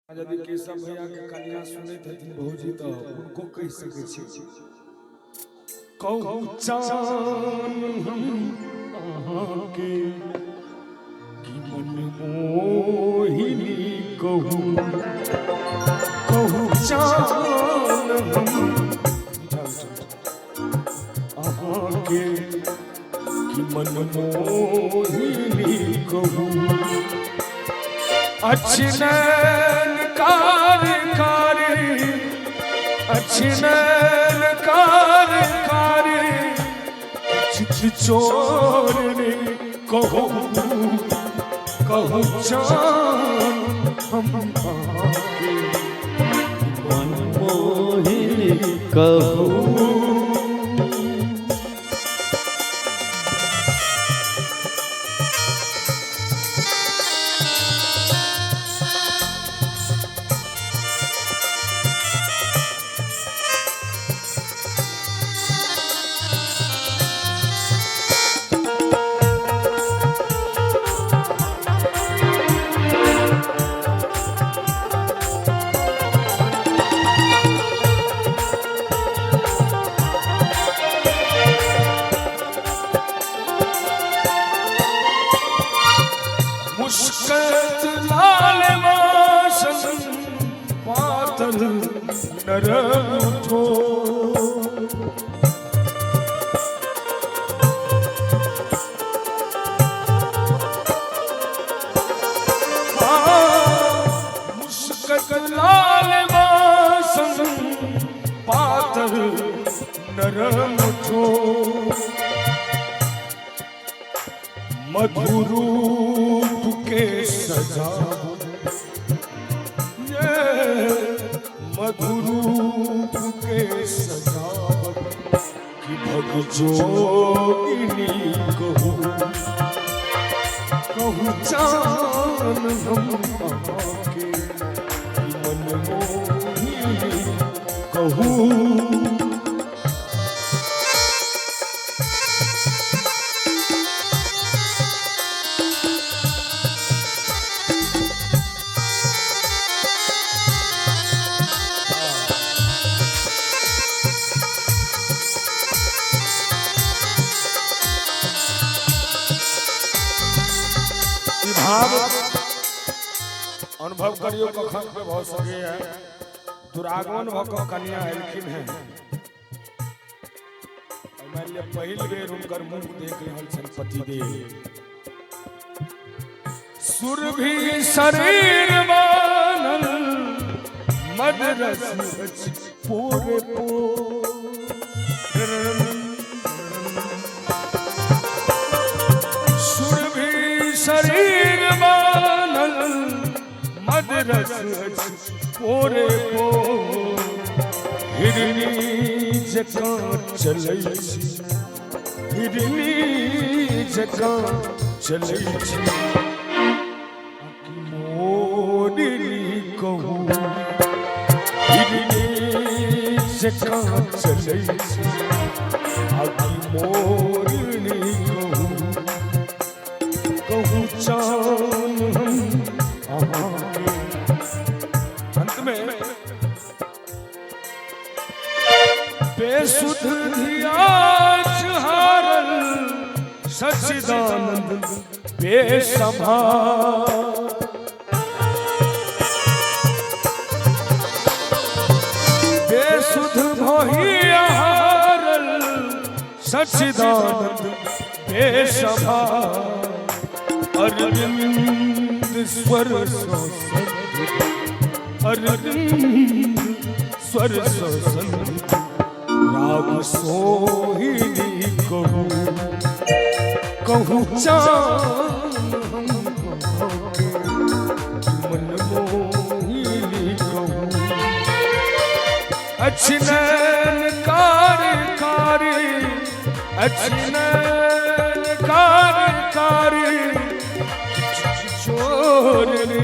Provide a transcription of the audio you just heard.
यदि केशव भैया के कन्या सुने थी बहुजी तो उनको कह सके छी कहू चान हम अहाँ के कि मन मोहिनी कहू कहू चान हम अहाँ के कि मन मोहिनी कहू अच्छी कार अच्छनैन कार चित चोर ने कहो जान हम आके मन मोहिनी कहो। मुस्कत लाल वासन पातल नरम उठो मुस्कत लाल वासन पातल नरम उठो मधुरू के सजा मधुरूप के सजा कि भग जोगिनी कहू जान हम आके मन मोहिनी कहू। भाव अनुभव करियो कखन पे बहुत सगे है दुरागमन भक कन्या एलखिन है मान लिया पहिल बेर उनकर मुंह देख रहल छन पतिदेव सुरभि शरीर मानल मदरस पोरे शरीर मानल मदरस पोरे पो हिरनी जकां चलै छी हिरनी जकां चलै छी मोरनी कहू हिरनी जकां चलै छी आखी मोरनी कहू चान हम आके। अंत में बेसुध धिया हारल सच्चिदानंद बेसभा बेसुध भइया हारल सच्चिदानंद बेसभा अरविंद स्वर अरविंद स्वर राग सोहिनी कहू जान मन मोहिनी कहू अच्छनैन कार अच्छनैन कार चोर रे।